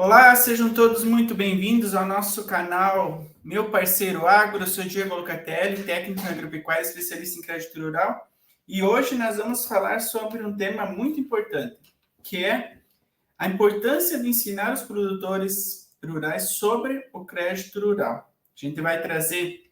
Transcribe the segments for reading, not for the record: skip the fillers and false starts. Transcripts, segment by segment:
Olá, sejam todos muito bem-vindos ao nosso canal Meu Parceiro Agro. Eu sou Diego Locatelli, técnico em agropecuária, especialista em crédito rural. E hoje nós vamos falar sobre um tema muito importante, que é a importância de ensinar os produtores rurais sobre o crédito rural. A gente vai trazer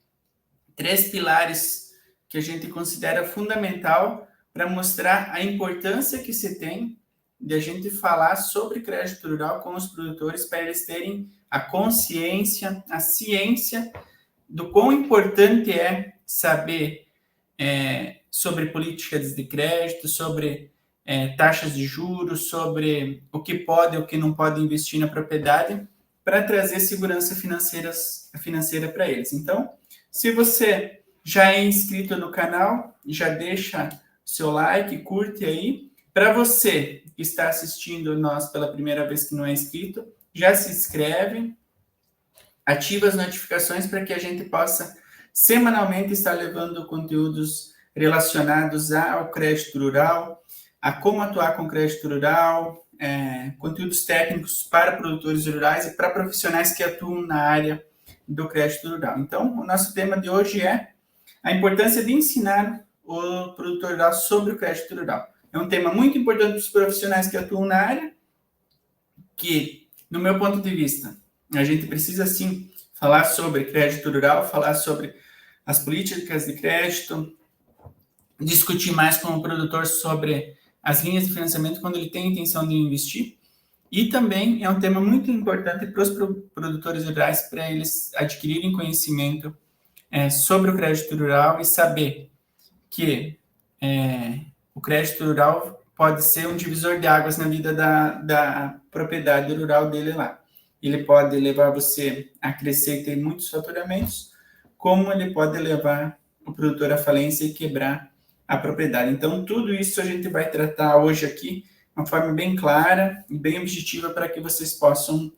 3 pilares que a gente considera fundamental para mostrar a importância que se tem de a gente falar sobre crédito rural com os produtores para eles terem a consciência, a ciência do quão importante é saber sobre políticas de crédito, sobre taxas de juros, sobre o que pode e o que não pode investir na propriedade, para trazer segurança financeira para eles. Então, se você já é inscrito no canal, já deixa seu like, curte aí. Para você que está assistindo nós pela primeira vez que não é inscrito, já se inscreve, ativa as notificações para que a gente possa semanalmente estar levando conteúdos relacionados ao crédito rural, a como atuar com crédito rural, conteúdos técnicos para produtores rurais e para profissionais que atuam na área do crédito rural. Então, o nosso tema de hoje é a importância de ensinar o produtor rural sobre o crédito rural. É um tema muito importante para os profissionais que atuam na área, que, no meu ponto de vista, a gente precisa, sim, falar sobre crédito rural, falar sobre as políticas de crédito, discutir mais com o produtor sobre as linhas de financiamento quando ele tem a intenção de investir. E também é um tema muito importante para os produtores rurais, para eles adquirirem conhecimento sobre o crédito rural e saber que o crédito rural pode ser um divisor de águas na vida da propriedade rural dele lá. Ele pode levar você a crescer e ter muitos faturamentos, como ele pode levar o produtor à falência e quebrar a propriedade. Então, tudo isso a gente vai tratar hoje aqui de uma forma bem clara e bem objetiva para que vocês possam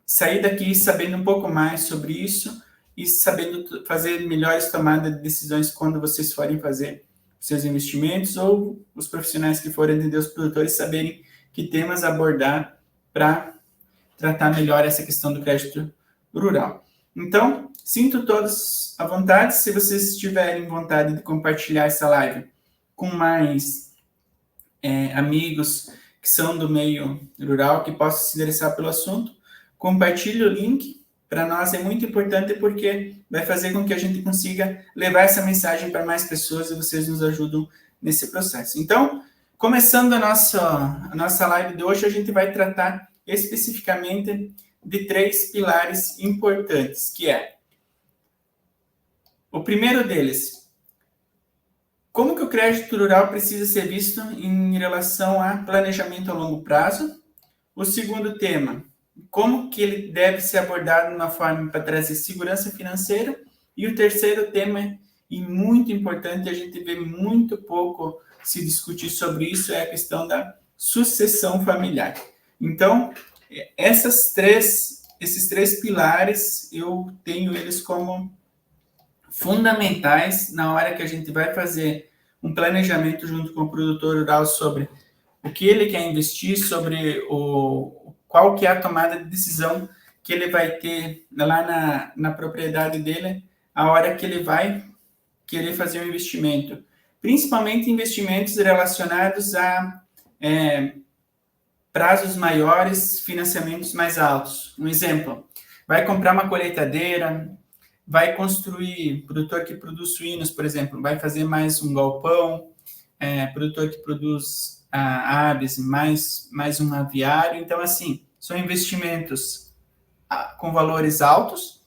sair daqui sabendo um pouco mais sobre isso e sabendo fazer melhores tomadas de decisões quando vocês forem fazer seus investimentos, ou os profissionais que forem atender os produtores saberem que temas abordar para tratar melhor essa questão do crédito rural. Então, sinto todos à vontade. Se vocês tiverem vontade de compartilhar essa live com mais amigos que são do meio rural, que possam se interessar pelo assunto, compartilhe o link. Para nós é muito importante porque vai fazer com que a gente consiga levar essa mensagem para mais pessoas e vocês nos ajudam nesse processo. Então, começando a nossa live de hoje, a gente vai tratar especificamente de 3 pilares importantes, que é o primeiro deles, como que o crédito rural precisa ser visto em relação a planejamento a longo prazo. O segundo tema, como que ele deve ser abordado de uma forma para trazer segurança financeira. E o terceiro tema, e muito importante, a gente vê muito pouco se discutir sobre isso, é a questão da sucessão familiar. Então, esses três pilares, eu tenho eles como fundamentais na hora que a gente vai fazer um planejamento junto com o produtor rural sobre o que ele quer investir, sobre qual que é a tomada de decisão que ele vai ter lá na propriedade dele, a hora que ele vai querer fazer um investimento. Principalmente investimentos relacionados a prazos maiores, financiamentos mais altos. Um exemplo, vai comprar uma colheitadeira, vai construir, produtor que produz suínos, por exemplo, vai fazer mais um galpão, produtor que produz aves, mais um aviário. Então, assim, são investimentos com valores altos,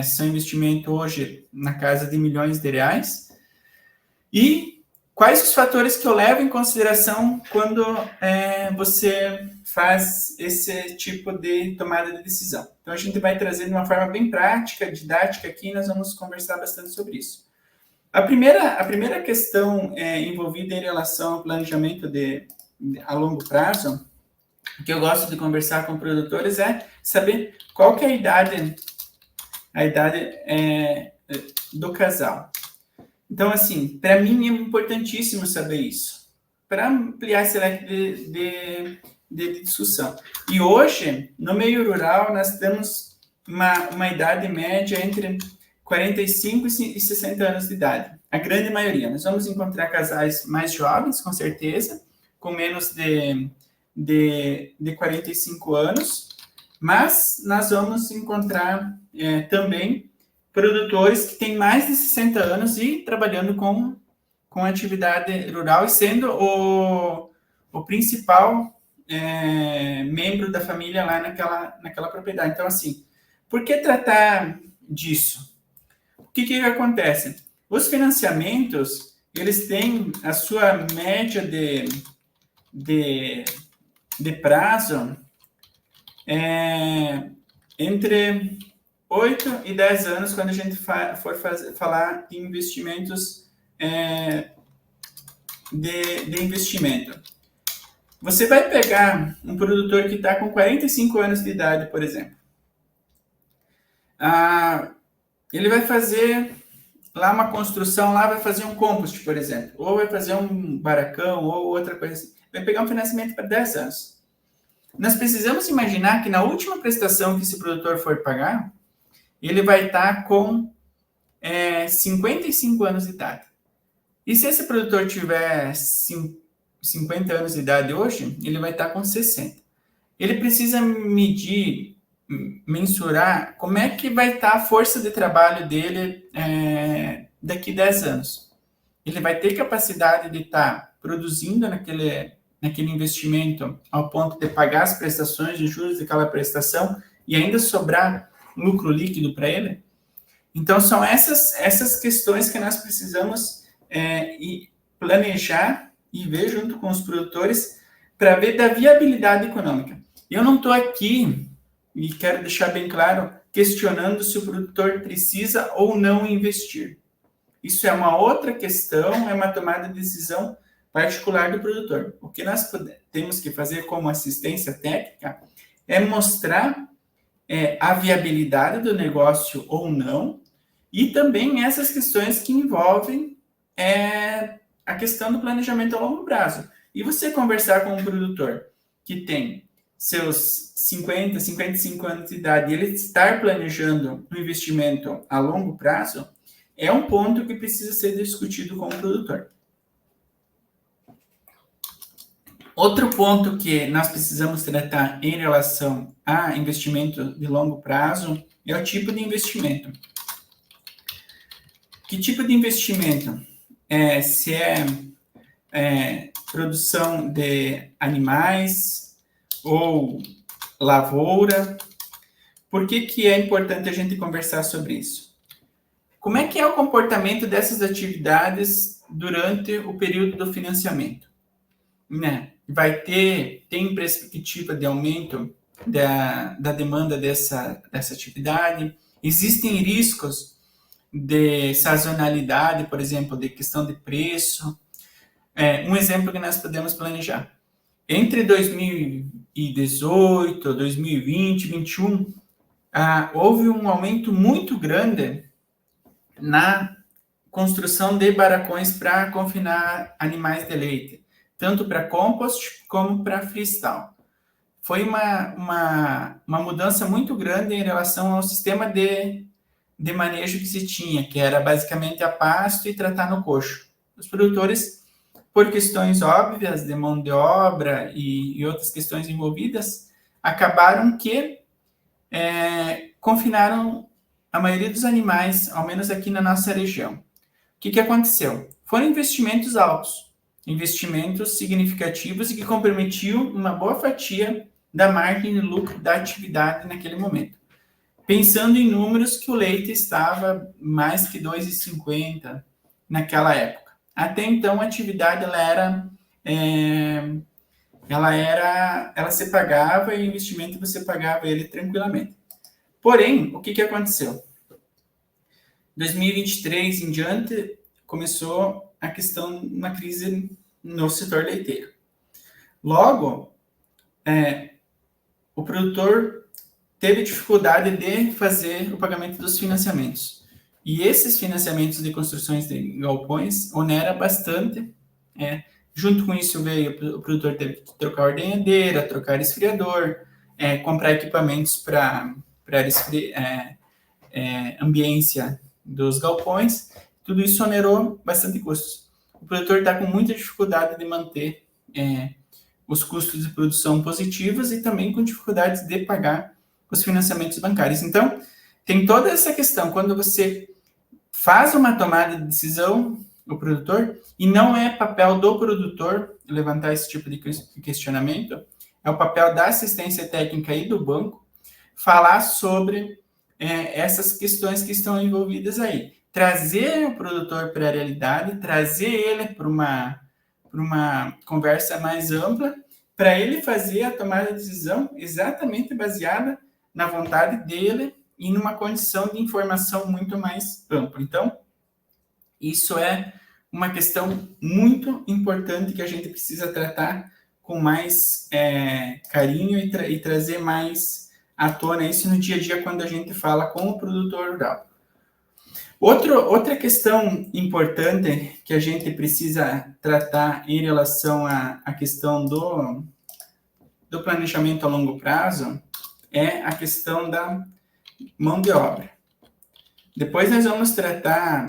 são investimentos hoje na casa de milhões de reais. E quais os fatores que eu levo em consideração quando você faz esse tipo de tomada de decisão? Então, a gente vai trazer de uma forma bem prática, didática aqui, e nós vamos conversar bastante sobre isso. A primeira questão envolvida em relação ao planejamento a longo prazo, que eu gosto de conversar com produtores, é saber qual que é a idade do casal. Então, assim, para mim é importantíssimo saber isso. Para ampliar esse leque de discussão. E hoje, no meio rural, nós temos uma idade média entre 45 e 60 anos de idade. A grande maioria. Nós vamos encontrar casais mais jovens, com certeza, com menos de 45 anos, mas nós vamos encontrar também produtores que têm mais de 60 anos e trabalhando com atividade rural e sendo o principal membro da família lá naquela propriedade. Então, assim, por que tratar disso? O que acontece? Os financiamentos, eles têm a sua média de prazo entre 8 e 10 anos, quando a gente for falar de investimentos de investimento. Você vai pegar um produtor que está com 45 anos de idade, por exemplo. Ele vai fazer lá uma construção, lá vai fazer um compost, por exemplo, ou vai fazer um barracão, ou outra coisa assim. Vai pegar um financiamento para 10 anos. Nós precisamos imaginar que na última prestação que esse produtor for pagar, ele vai estar com 55 anos de idade. E se esse produtor tiver 50 anos de idade hoje, ele vai estar com 60. Ele precisa mensurar como é que vai estar a força de trabalho dele daqui 10 anos. Ele vai ter capacidade de estar produzindo naquele investimento ao ponto de pagar as prestações de juros daquela prestação e ainda sobrar lucro líquido para ele? Então, são essas questões que nós precisamos planejar e ver junto com os produtores para ver da viabilidade econômica. Eu não estou aqui, e quero deixar bem claro, questionando se o produtor precisa ou não investir. Isso é uma outra questão, é uma tomada de decisão particular do produtor. O que nós temos que fazer como assistência técnica é mostrar a viabilidade do negócio ou não, e também essas questões que envolvem a questão do planejamento a longo prazo. E você conversar com um produtor que tem seus 50, 55 anos de idade e ele estar planejando um investimento a longo prazo, é um ponto que precisa ser discutido com o produtor. Outro ponto que nós precisamos tratar em relação a investimento de longo prazo é o tipo de investimento. Que tipo de investimento? Se produção de animais ou lavoura. Por que é importante a gente conversar sobre isso? Como é que é o comportamento dessas atividades durante o período do financiamento? Tem perspectiva de aumento da demanda dessa atividade? Existem riscos de sazonalidade, por exemplo, de questão de preço? Um exemplo que nós podemos planejar. Entre 2018, 2020, 2021, houve um aumento muito grande na construção de barracões para confinar animais de leite, tanto para compost como para freestyle. Foi uma mudança muito grande em relação ao sistema de manejo que se tinha, que era basicamente a pasto e tratar no coxo. Os produtores, por questões óbvias de mão de obra e outras questões envolvidas, acabaram que confinaram a maioria dos animais, ao menos aqui na nossa região. O que aconteceu? Foram investimentos altos, investimentos significativos e que comprometiam uma boa fatia da margem de lucro da atividade naquele momento. Pensando em números que o leite estava mais que 2,50 naquela época. Até então, a atividade ela se pagava e o investimento você pagava ele tranquilamente. Porém, o que aconteceu? 2023 em diante, começou a questão de uma crise no setor leiteiro. Logo, o produtor teve dificuldade de fazer o pagamento dos financiamentos. E esses financiamentos de construções de galpões onera bastante Junto com isso veio, o produtor teve que trocar ordenhadeira, trocar esfriador, comprar equipamentos para ambiência dos galpões. Tudo isso onerou bastante custos. O produtor está com muita dificuldade de manter os custos de produção positivos e também com dificuldades de pagar os financiamentos bancários. Então, tem toda essa questão. Quando você faz uma tomada de decisão, o produtor, e não é papel do produtor levantar esse tipo de questionamento, é o papel da assistência técnica e do banco falar sobre essas questões que estão envolvidas aí. Trazer o produtor para a realidade, trazer ele para uma conversa mais ampla, para ele fazer a tomada de decisão exatamente baseada na vontade dele e numa condição de informação muito mais ampla. Então, isso é uma questão muito importante que a gente precisa tratar com mais carinho e trazer mais à tona isso no dia a dia quando a gente fala com o produtor rural. Outra questão importante que a gente precisa tratar em relação à questão do planejamento a longo prazo é a questão da mão de obra. Depois nós vamos tratar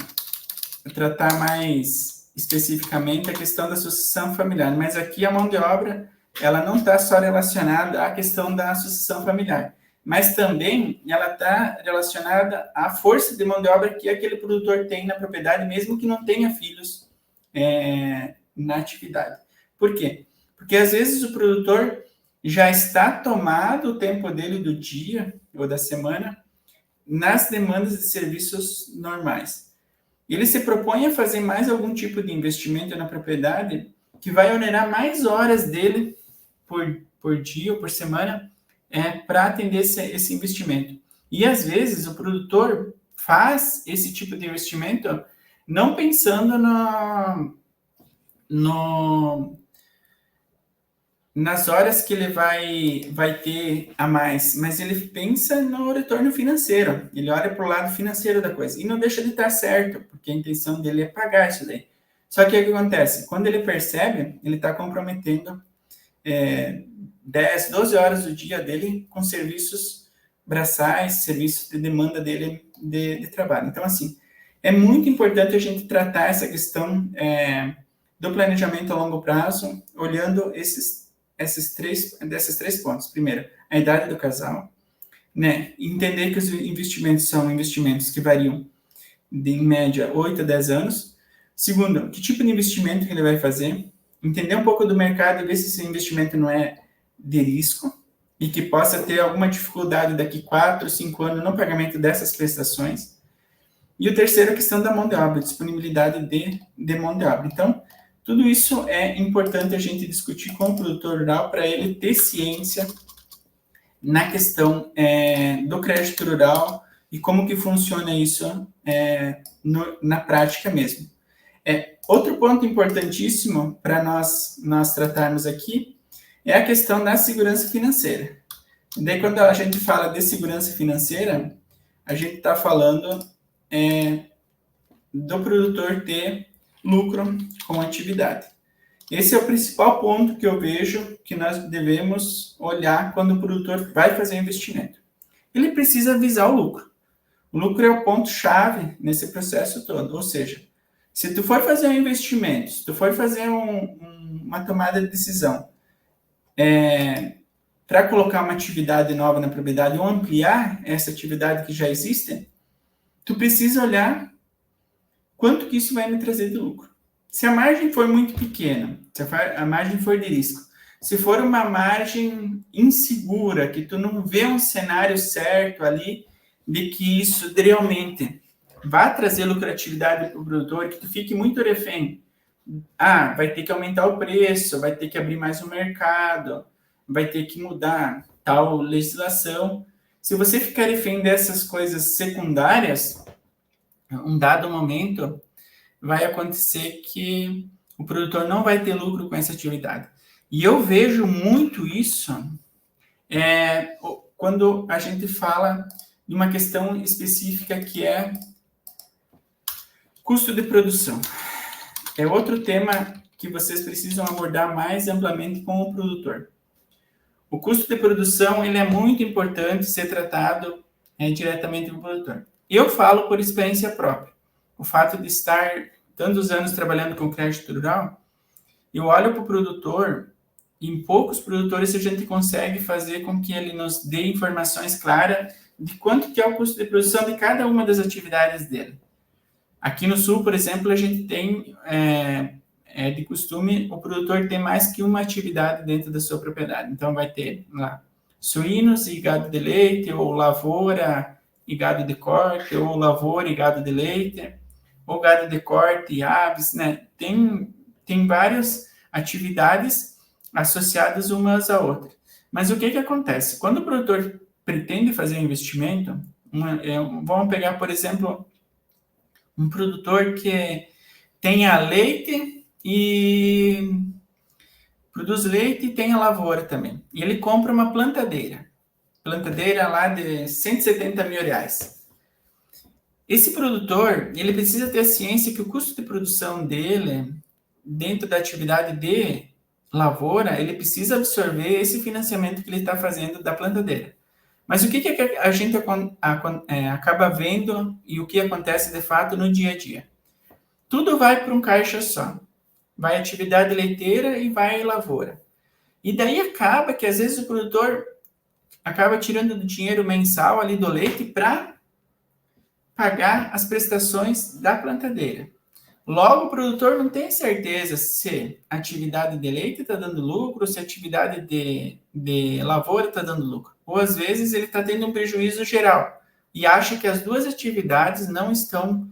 mais especificamente a questão da sucessão familiar, mas aqui a mão de obra ela não está só relacionada à questão da sucessão familiar, mas também ela está relacionada à força de mão de obra que aquele produtor tem na propriedade, mesmo que não tenha filhos na atividade. Por quê? Porque às vezes o produtor já está tomado o tempo dele do dia ou da semana nas demandas de serviços normais. Ele se propõe a fazer mais algum tipo de investimento na propriedade que vai onerar mais horas dele por dia ou por semana para atender esse investimento. E, às vezes, o produtor faz esse tipo de investimento não pensando nas horas que ele vai ter a mais, mas ele pensa no retorno financeiro, ele olha para o lado financeiro da coisa, e não deixa de estar certo, porque a intenção dele é pagar isso daí. Só que o que acontece? Quando ele percebe, ele está comprometendo 10, 12 horas do dia dele com serviços braçais, serviços de demanda dele de trabalho. Então, assim, é muito importante a gente tratar essa questão do planejamento a longo prazo, olhando desses três pontos. Primeiro, a idade do casal, né? Entender que os investimentos são investimentos que variam de, em média, 8 a 10 anos. Segundo, que tipo de investimento que ele vai fazer. Entender um pouco do mercado e ver se esse investimento não é de risco e que possa ter alguma dificuldade daqui 4, 5 anos no pagamento dessas prestações. E o terceiro, a questão da mão de obra, disponibilidade de mão de obra. Então, tudo isso é importante a gente discutir com o produtor rural para ele ter ciência na questão do crédito rural e como que funciona isso na prática mesmo. Outro ponto importantíssimo para nós tratarmos aqui é a questão da segurança financeira. E daí, quando a gente fala de segurança financeira, a gente está falando do produtor ter lucro com a atividade. Esse é o principal ponto que eu vejo que nós devemos olhar quando o produtor vai fazer investimento. Ele precisa visar o lucro. O lucro é o ponto-chave nesse processo todo. Ou seja, se tu for fazer um investimento, se tu for fazer uma tomada de decisão para colocar uma atividade nova na propriedade ou ampliar essa atividade que já existe, tu precisa olhar quanto que isso vai me trazer de lucro. Se a margem for muito pequena, se a margem for de risco, se for uma margem insegura, que tu não vê um cenário certo ali de que isso realmente vai trazer lucratividade para o produtor, que tu fique muito refém. Vai ter que aumentar o preço, vai ter que abrir mais o mercado, vai ter que mudar tal legislação. Se você ficar refém dessas coisas secundárias, um dado momento vai acontecer que o produtor não vai ter lucro com essa atividade. E eu vejo muito isso quando a gente fala de uma questão específica que é custo de produção. É outro tema que vocês precisam abordar mais amplamente com o produtor. O custo de produção ele é muito importante ser tratado diretamente com o produtor. Eu falo por experiência própria. O fato de estar tantos anos trabalhando com crédito rural, eu olho para o produtor, e em poucos produtores a gente consegue fazer com que ele nos dê informações claras de quanto que é o custo de produção de cada uma das atividades dele. Aqui no Sul, por exemplo, a gente tem, de costume, o produtor ter mais que uma atividade dentro da sua propriedade. Então, vai ter lá suínos e gado de leite, ou lavoura e gado de corte, ou lavoura e gado de leite, ou gado de corte e aves, né? Tem várias atividades associadas umas a outras. Mas o que acontece? Quando o produtor pretende fazer um investimento, vamos pegar, por exemplo, um produtor que tenha leite e produz leite e tem a lavoura também. E ele compra uma plantadeira lá de 170 mil reais. Esse produtor, ele precisa ter a ciência que o custo de produção dele, dentro da atividade de lavoura, ele precisa absorver esse financiamento que ele está fazendo da plantadeira. Mas o que a gente acaba vendo e o que acontece de fato no dia a dia? Tudo vai para um caixa só. Vai atividade leiteira e vai lavoura. E daí acaba que às vezes o produtor acaba tirando do dinheiro mensal ali do leite para pagar as prestações da plantadeira. Logo, o produtor não tem certeza se a atividade de leite está dando lucro, se a atividade de lavoura está dando lucro. Ou, às vezes, ele está tendo um prejuízo geral e acha que as duas atividades não estão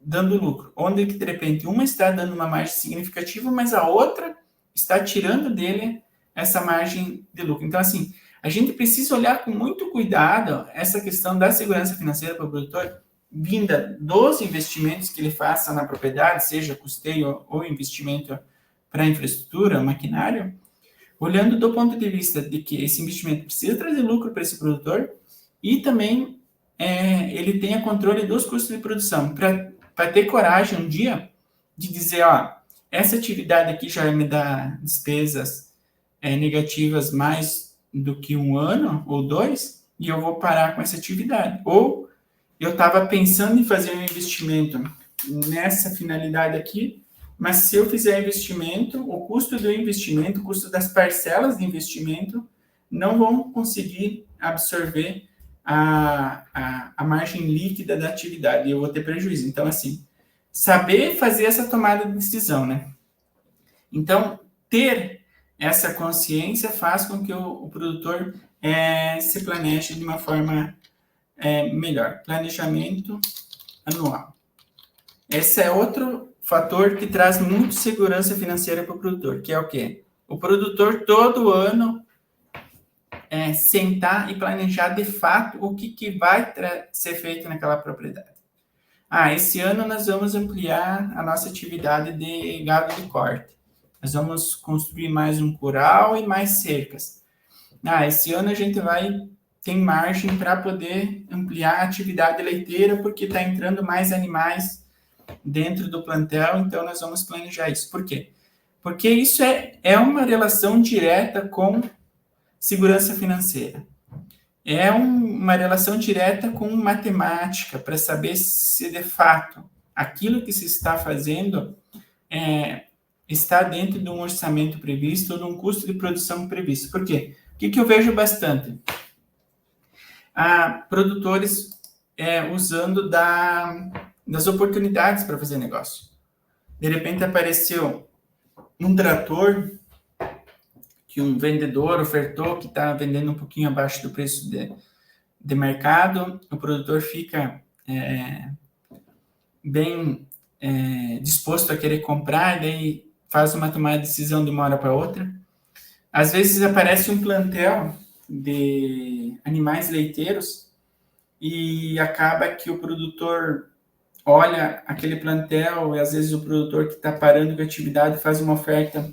dando lucro. Onde, de repente, uma está dando uma margem significativa, mas a outra está tirando dele essa margem de lucro. Então, assim, a gente precisa olhar com muito cuidado essa questão da segurança financeira para o produtor, vinda dos investimentos que ele faça na propriedade, seja custeio ou investimento para infraestrutura, maquinário, olhando do ponto de vista de que esse investimento precisa trazer lucro para esse produtor e também ele tenha controle dos custos de produção, para ter coragem um dia de dizer, essa atividade aqui já me dá despesas negativas mais do que 1 ano ou 2, e eu vou parar com essa atividade. Ou eu estava pensando em fazer um investimento nessa finalidade aqui, mas se eu fizer investimento, o custo do investimento, o custo das parcelas de investimento, não vão conseguir absorver a margem líquida da atividade, e eu vou ter prejuízo. Então, assim, saber fazer essa tomada de decisão, né? Então, ter essa consciência faz com que o produtor se planeje de uma forma melhor. Planejamento anual. Esse é outro fator que traz muito segurança financeira para o produtor, que é o quê? O produtor, todo ano, sentar e planejar de fato o que vai ser feito naquela propriedade. Esse ano nós vamos ampliar a nossa atividade de gado de corte. Nós vamos construir mais um curral e mais cercas. Esse ano a gente tem margem para poder ampliar a atividade leiteira, porque está entrando mais animais dentro do plantel, então nós vamos planejar isso. Por quê? Porque isso é uma relação direta com segurança financeira. É uma relação direta com matemática, para saber se, de fato, aquilo que se está fazendo está dentro de um orçamento previsto ou de um custo de produção previsto. Por quê? O que eu vejo bastante? Produtores usando das oportunidades para fazer negócio. De repente apareceu um trator que um vendedor ofertou, que está vendendo um pouquinho abaixo do preço de mercado, o produtor fica bem disposto a querer comprar, e daí faz uma tomada de decisão de uma hora para outra. Às vezes aparece um plantel de animais leiteiros e acaba que o produtor olha aquele plantel, e às vezes o produtor que está parando com a atividade faz uma oferta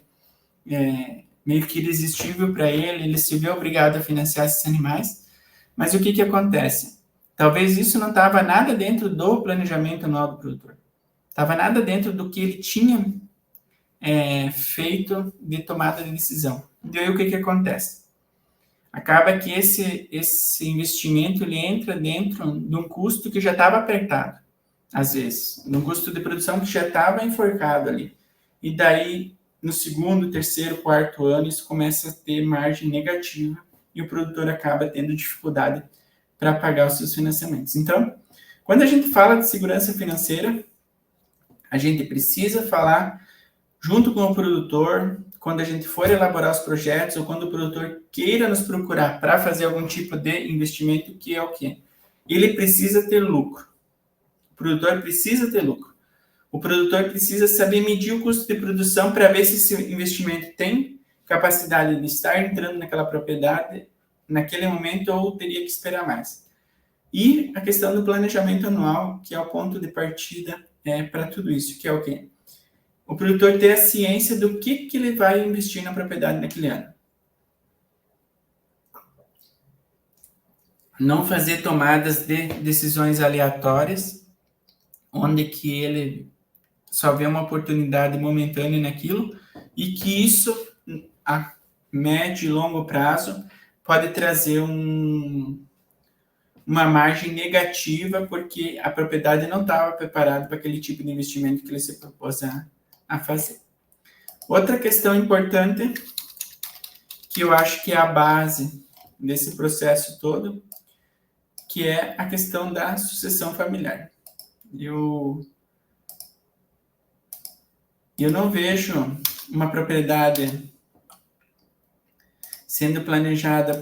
meio que irresistível para ele se vê obrigado a financiar esses animais. Mas o que acontece? Talvez isso não estava nada dentro do planejamento anual do produtor. Estava nada dentro do que ele tinha feito de tomada de decisão. E aí o que acontece? Acaba que esse investimento ele entra dentro de um custo que já estava apertado, às vezes, de um custo de produção que já estava enforcado ali. E daí, no segundo, terceiro, quarto ano, isso começa a ter margem negativa e o produtor acaba tendo dificuldade para pagar os seus financiamentos. Então, quando a gente fala de segurança financeira, a gente precisa falar junto com o produtor, quando a gente for elaborar os projetos ou quando o produtor queira nos procurar para fazer algum tipo de investimento, que é o quê? Ele precisa ter lucro. O produtor precisa ter lucro. O produtor precisa saber medir o custo de produção para ver se esse investimento tem capacidade de estar entrando naquela propriedade naquele momento ou teria que esperar mais. E a questão do planejamento anual, que é o ponto de partida para tudo isso, que é o quê? O produtor ter a ciência do que ele vai investir na propriedade naquele ano. Não fazer tomadas de decisões aleatórias, onde que ele só vê uma oportunidade momentânea naquilo, e que isso, a médio e longo prazo, pode trazer uma margem negativa, porque a propriedade não estava preparada para aquele tipo de investimento que ele se propôs a fazer. Outra questão importante, que eu acho que é a base desse processo todo, que é a questão da sucessão familiar. Eu não vejo uma propriedade sendo planejada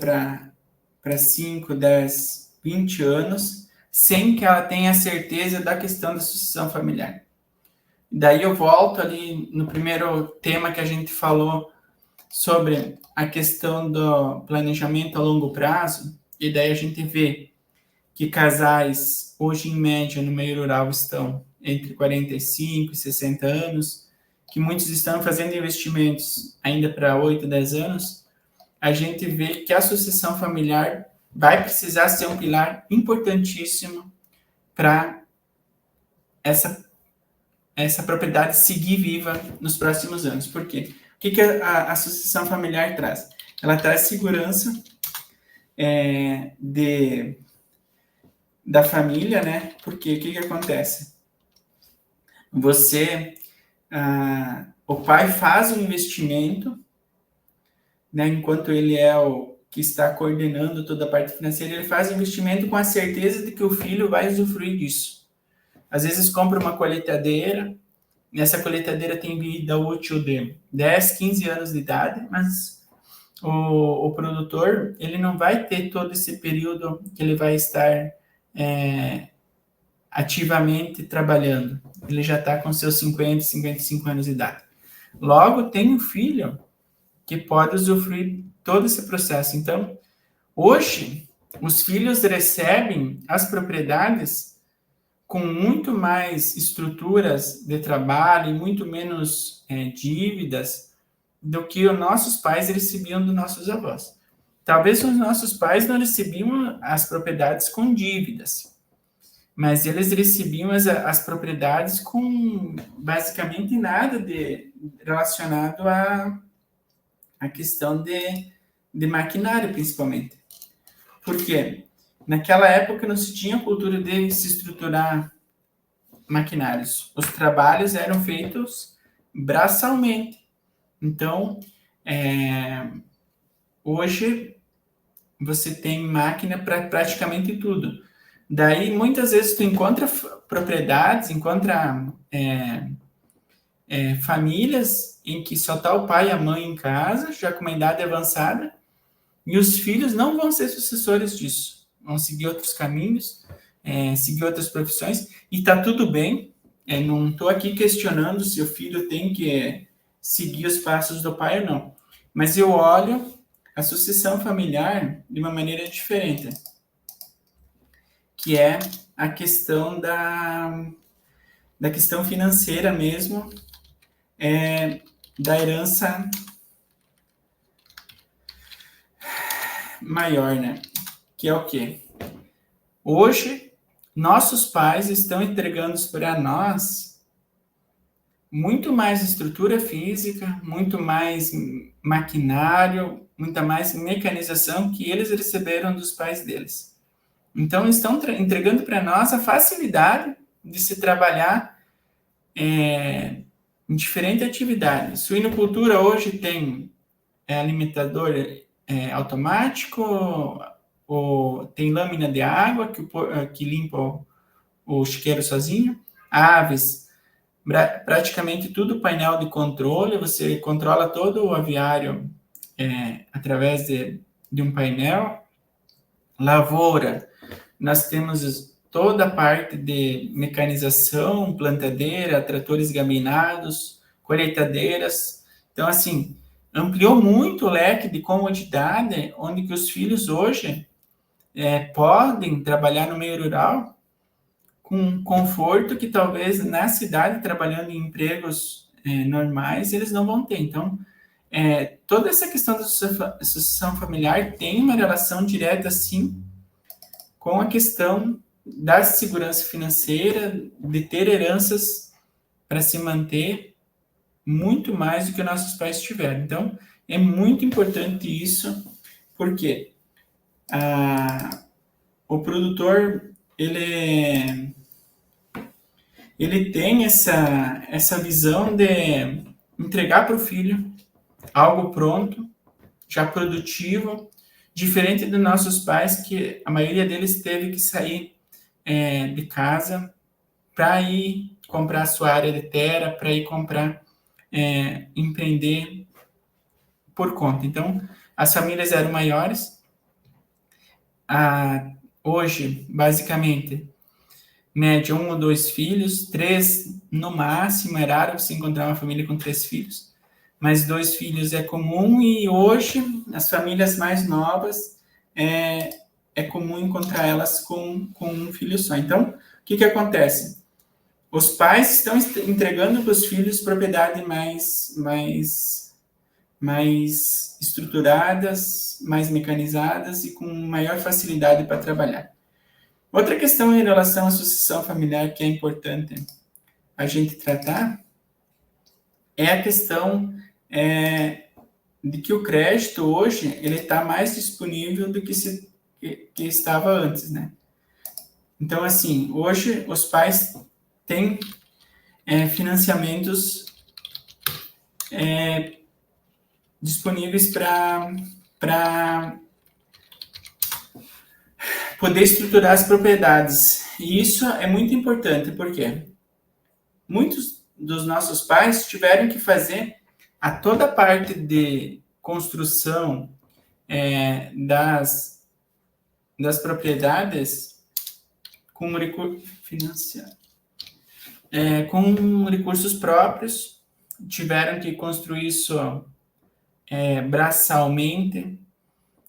para 5, 10, 20 anos, sem que ela tenha certeza da questão da sucessão familiar. Daí eu volto ali no primeiro tema que a gente falou sobre a questão do planejamento a longo prazo, e daí a gente vê que casais, hoje em média, no meio rural, estão entre 45 e 60 anos, que muitos estão fazendo investimentos ainda para 8, 10 anos, a gente vê que a sucessão familiar vai precisar ser um pilar importantíssimo para essa propriedade seguir viva nos próximos anos. Por quê? O que a sucessão familiar traz? Ela traz segurança da família, né? Porque o que acontece? O pai faz um investimento, né? Enquanto ele é o que está coordenando toda a parte financeira, ele faz um investimento com a certeza de que o filho vai usufruir disso. Às vezes compra uma colheitadeira, nessa colheitadeira tem vida útil de 10, 15 anos de idade, mas o produtor, ele não vai ter todo esse período que ele vai estar ativamente trabalhando. Ele já está com seus 50, 55 anos de idade. Logo, tem um filho que pode usufruir todo esse processo. Então, hoje, os filhos recebem as propriedades com muito mais estruturas de trabalho e muito menos dívidas do que os nossos pais recebiam dos nossos avós. Talvez os nossos pais não recebiam as propriedades com dívidas, mas eles recebiam as propriedades com basicamente nada relacionado à questão de maquinário, principalmente. Por quê? Naquela época não se tinha cultura de se estruturar maquinários. Os trabalhos eram feitos braçalmente. Então, hoje você tem máquina para praticamente tudo. Daí, muitas vezes, tu encontra propriedades, encontra famílias em que só está o pai e a mãe em casa, já com uma idade avançada, e os filhos não vão ser sucessores disso. Vão seguir outros caminhos, seguir outras profissões, e está tudo bem. Não estou aqui questionando se o filho tem que seguir os passos do pai ou não. Mas eu olho a sucessão familiar de uma maneira diferente, que é a questão da questão financeira mesmo, da herança maior, né? Que é o quê? Hoje, nossos pais estão entregando para nós muito mais estrutura física, muito mais maquinário, muita mais mecanização que eles receberam dos pais deles. Então, estão entregando para nós a facilidade de se trabalhar em diferentes atividades. Suinocultura hoje tem alimentador automático, tem lâmina de água que limpa o chiqueiro sozinho. Aves, praticamente tudo painel de controle, você controla todo o aviário através de um painel. Lavoura, nós temos toda a parte de mecanização, plantadeira, tratores gaminados, colheitadeiras. Então, assim, ampliou muito o leque de comodidade, onde que os filhos hoje podem trabalhar no meio rural com conforto que talvez na cidade, trabalhando em empregos normais, eles não vão ter. Então, toda essa questão da sucessão familiar tem uma relação direta, sim, com a questão da segurança financeira, de ter heranças para se manter muito mais do que nossos pais tiveram. Então, é muito importante isso, porque o produtor, ele tem essa visão de entregar para o filho algo pronto, já produtivo, diferente dos nossos pais, que a maioria deles teve que sair de casa para ir comprar sua área de terra, para ir comprar, empreender por conta. Então, as famílias eram maiores. Hoje, basicamente, média 1 ou 2 filhos, 3 no máximo, é raro você encontrar uma família com 3 filhos, mas 2 filhos é comum, e hoje, as famílias mais novas, é comum encontrar elas com um filho só. Então, o que acontece? Os pais estão entregando para os filhos propriedades mais estruturadas, mais mecanizadas e com maior facilidade para trabalhar. Outra questão em relação à sucessão familiar que é importante a gente tratar é a questão de que o crédito hoje ele está mais disponível do que estava antes, né? Então, assim, hoje os pais têm financiamentos disponíveis para poder estruturar as propriedades. E isso é muito importante, porque muitos dos nossos pais tiveram que fazer toda a parte de construção das propriedades com com recursos próprios, tiveram que construir isso braçalmente,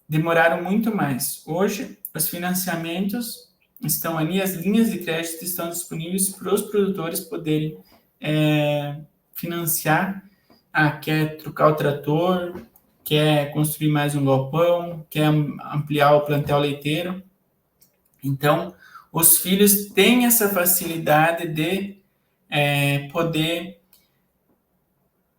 demoraram muito mais. Hoje, os financiamentos estão ali, as linhas de crédito estão disponíveis para os produtores poderem financiar. Quer trocar o trator, quer construir mais um galpão, quer ampliar o plantel leiteiro. Então, os filhos têm essa facilidade de poder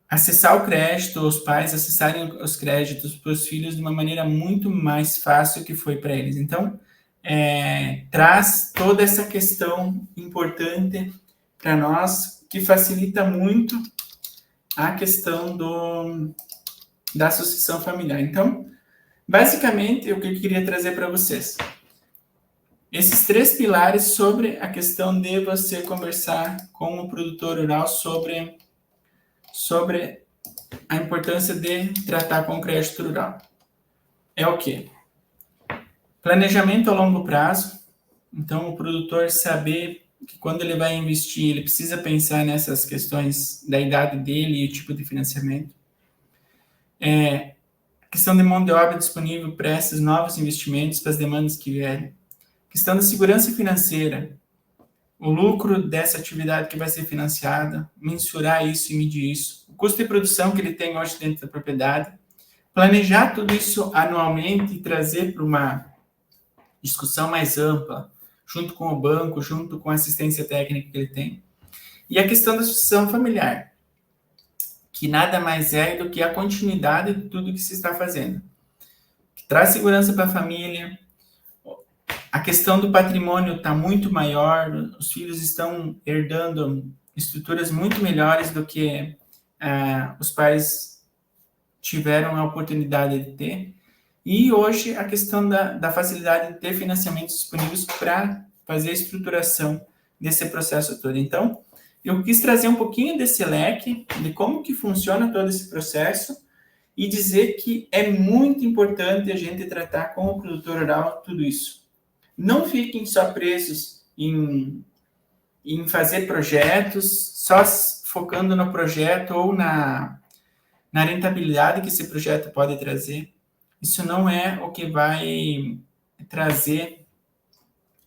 acessar o crédito, os pais acessarem os créditos para os filhos de uma maneira muito mais fácil que foi para eles. Então, traz toda essa questão importante para nós, que facilita muito a questão da sucessão familiar. Então, basicamente, o que eu queria trazer para vocês, esses 3 pilares sobre a questão de você conversar com o produtor rural sobre a importância de tratar com o crédito rural. É o quê? Planejamento a longo prazo. Então, o produtor saber que quando ele vai investir, ele precisa pensar nessas questões da idade dele e o tipo de financiamento. Questão de mão de obra disponível para esses novos investimentos, para as demandas que vierem. Questão da segurança financeira. O lucro dessa atividade que vai ser financiada, mensurar isso e medir isso. O custo de produção que ele tem hoje dentro da propriedade. Planejar tudo isso anualmente e trazer para uma discussão mais ampla, junto com o banco, junto com a assistência técnica que ele tem. E a questão da sucessão familiar. que nada mais é do que a continuidade de tudo que se está fazendo, que traz segurança para a família. A questão do patrimônio está muito maior, os filhos estão herdando estruturas muito melhores do que os pais tiveram a oportunidade de ter. E hoje a questão da facilidade de ter financiamentos disponíveis para fazer a estruturação desse processo todo. Então, eu quis trazer um pouquinho desse leque, de como que funciona todo esse processo, e dizer que é muito importante a gente tratar com o produtor rural tudo isso. Não fiquem só presos em fazer projetos, só focando no projeto ou na rentabilidade que esse projeto pode trazer. Isso não é o que vai trazer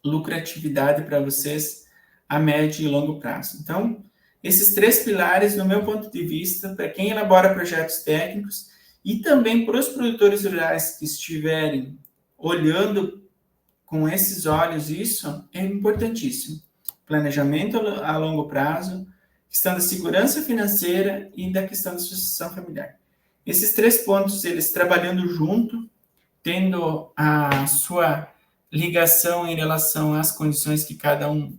lucratividade para vocês a médio e longo prazo. Então, esses 3 pilares, no meu ponto de vista, para quem elabora projetos técnicos e também para os produtores rurais que estiverem olhando com esses olhos, isso é importantíssimo. Planejamento a longo prazo, questão da segurança financeira e da questão da sucessão familiar. Esses 3 pontos, eles trabalhando junto, tendo a sua ligação em relação às condições que cada um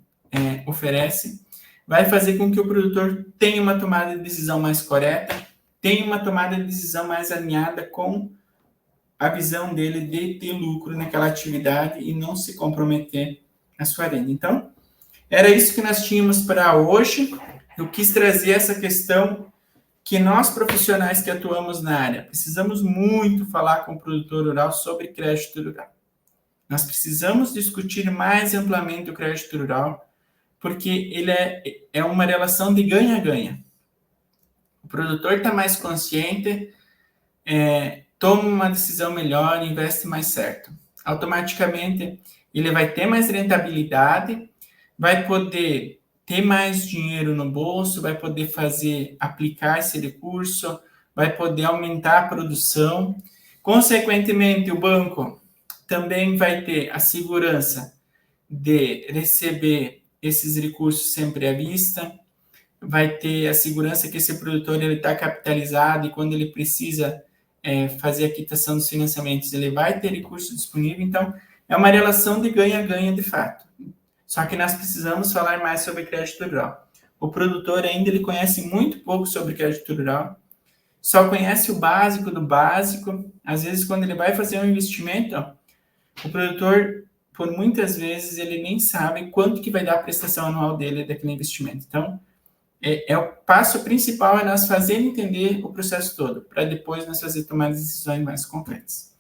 oferece, vai fazer com que o produtor tenha uma tomada de decisão mais correta, tenha uma tomada de decisão mais alinhada com a visão dele de ter lucro naquela atividade e não se comprometer a sua renda. Então, era isso que nós tínhamos para hoje. Eu quis trazer essa questão que nós, profissionais que atuamos na área, precisamos muito falar com o produtor rural sobre crédito rural. Nós precisamos discutir mais amplamente o crédito rural, porque ele é uma relação de ganha-ganha. O produtor está mais consciente, toma uma decisão melhor, investe mais certo. Automaticamente, ele vai ter mais rentabilidade, vai poder ter mais dinheiro no bolso, vai poder aplicar esse recurso, vai poder aumentar a produção. Consequentemente, o banco também vai ter a segurança de receber esses recursos sempre à vista, vai ter a segurança que esse produtor está capitalizado e quando ele precisa fazer a quitação dos financiamentos, ele vai ter recurso disponível. Então, é uma relação de ganha-ganha de fato. Só que nós precisamos falar mais sobre crédito rural. O produtor ainda ele conhece muito pouco sobre crédito rural, só conhece o básico do básico. Às vezes, quando ele vai fazer um investimento, o produtor, por muitas vezes, ele nem sabe quanto que vai dar a prestação anual dele daquele investimento. Então, o passo principal é nós fazer entender o processo todo, para depois nós fazer tomar decisões mais concretas.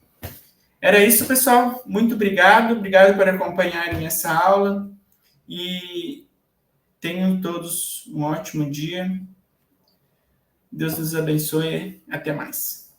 Era isso, pessoal. Muito obrigado. Obrigado por acompanharem essa aula. E tenham todos um ótimo dia. Deus nos abençoe. Até mais.